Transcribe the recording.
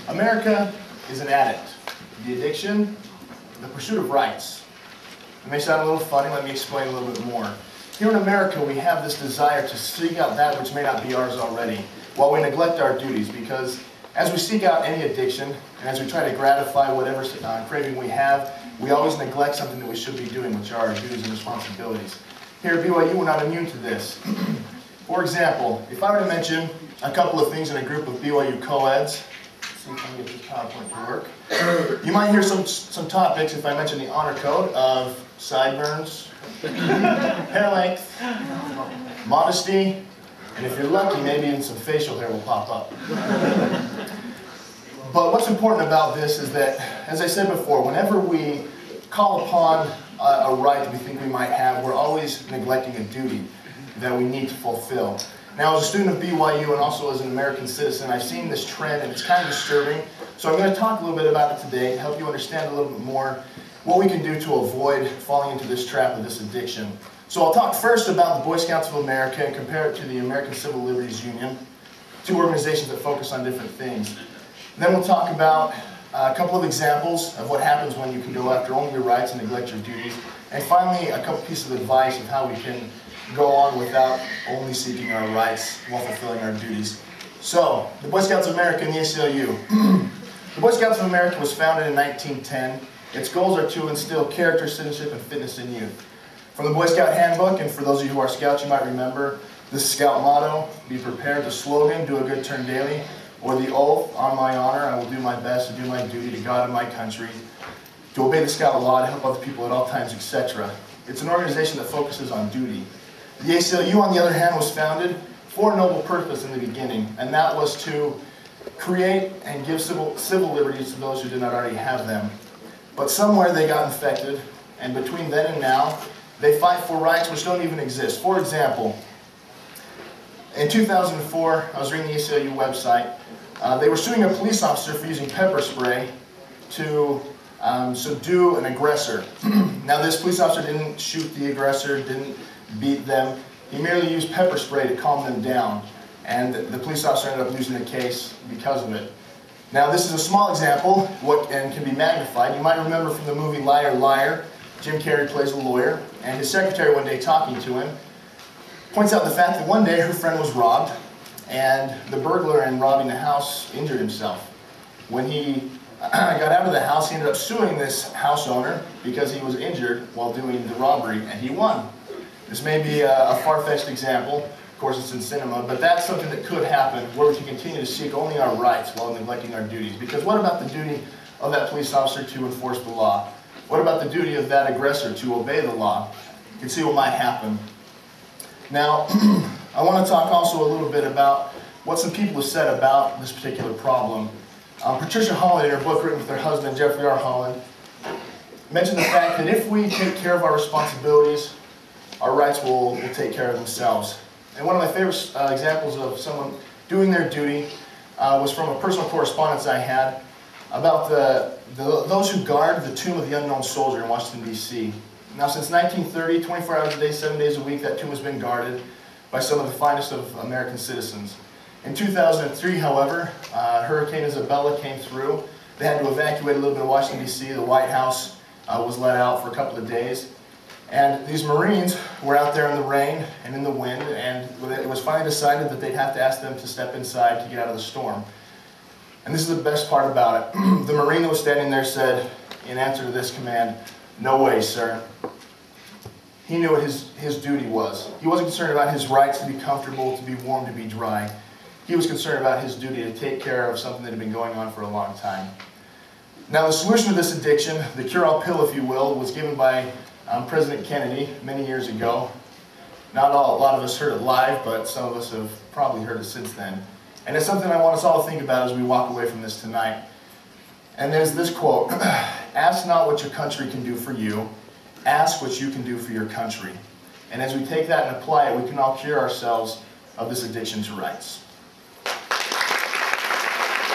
America is an addict. The addiction, the pursuit of rights. It may sound a little funny, let me explain a little bit more. Here in America, we have this desire to seek out that which may not be ours already, while we neglect our duties, because as we seek out any addiction, and as we try to gratify whatever craving we have, we always neglect something that we should be doing, which are our duties and responsibilities. Here at BYU, we're not immune to this. For example, if I were to mention a couple of things in a group of BYU co-eds, see if I can get this PowerPoint to work. You might hear some topics if I mention the honor code of sideburns, hair length, modesty, and if you're lucky, maybe even some facial hair will pop up. But what's important about this is that, as I said before, whenever we call upon a right that we think we might have, we're always neglecting a duty that we need to fulfill. Now, as a student of BYU and also as an American citizen, I've seen this trend and it's kind of disturbing. So I'm going to talk a little bit about it today to help you understand a little bit more what we can do to avoid falling into this trap of this addiction. So I'll talk first about the Boy Scouts of America and compare it to the American Civil Liberties Union, two organizations that focus on different things. Then we'll talk about a couple of examples of what happens when you can go after only your rights and neglect your duties. And finally, a couple pieces of advice of how we can go on without only seeking our rights while fulfilling our duties. So, the Boy Scouts of America and the ACLU. The Boy Scouts of America was founded in 1910. Its goals are to instill character, citizenship, and fitness in youth. From the Boy Scout Handbook, and for those of you who are Scouts, you might remember the Scout motto, be prepared, the slogan, do a good turn daily, or the oath, on my honor, I will do my best to do my duty to God and my country, to obey the Scout law, to help other people at all times, etc. It's an organization that focuses on duty. The ACLU, on the other hand, was founded for a noble purpose in the beginning, and that was to create and give civil liberties to those who did not already have them. But somewhere they got infected, and between then and now, they fight for rights which don't even exist. For example, in 2004, I was reading the ACLU website. They were suing a police officer for using pepper spray to subdue an aggressor. Now, this police officer didn't shoot the aggressor, didn't beat them. He merely used pepper spray to calm them down. And the police officer ended up losing the case because of it. Now, this is a small example and can be magnified. You might remember from the movie Liar, Liar, Jim Carrey plays a lawyer, and his secretary one day talking to him points out the fact that one day her friend was robbed, and the burglar in robbing the house injured himself. When he got out of the house, he ended up suing this house owner because he was injured while doing the robbery, and he won. This may be a far-fetched example, of course it's in cinema, but that's something that could happen where we can continue to seek only our rights while neglecting our duties. Because what about the duty of that police officer to enforce the law? What about the duty of that aggressor to obey the law? You can see what might happen. Now, I want to talk also a little bit about what some people have said about this particular problem. Patricia Holland, in her book written with her husband, Jeffrey R. Holland, mentioned the fact that if we take care of our responsibilities, our rights will take care of themselves. And one of my favorite examples of someone doing their duty was from a personal correspondence I had about those who guard the tomb of the unknown soldier in Washington, D.C. Now, since 1930, 24 hours a day, 7 days a week, that tomb has been guarded by some of the finest of American citizens. In 2003, however, Hurricane Isabella came through. They had to evacuate a little bit of Washington, D.C. The White House was let out for a couple of days. And these Marines were out there in the rain and in the wind, and it was finally decided that they'd have to ask them to step inside to get out of the storm. And this is the best part about it. The Marine that was standing there said, in answer to this command, "No way, sir." He knew what his duty was. He wasn't concerned about his rights to be comfortable, to be warm, to be dry. He was concerned about his duty to take care of something that had been going on for a long time. Now, the solution to this addiction, the cure-all pill, if you will, was given by President Kennedy many years ago. Not a lot of us heard it live, but some of us have probably heard it since then. And it's something I want us all to think about as we walk away from this tonight. And there's this quote, "Ask not what your country can do for you, ask what you can do for your country." And as we take that and apply it, we can all cure ourselves of this addiction to rights.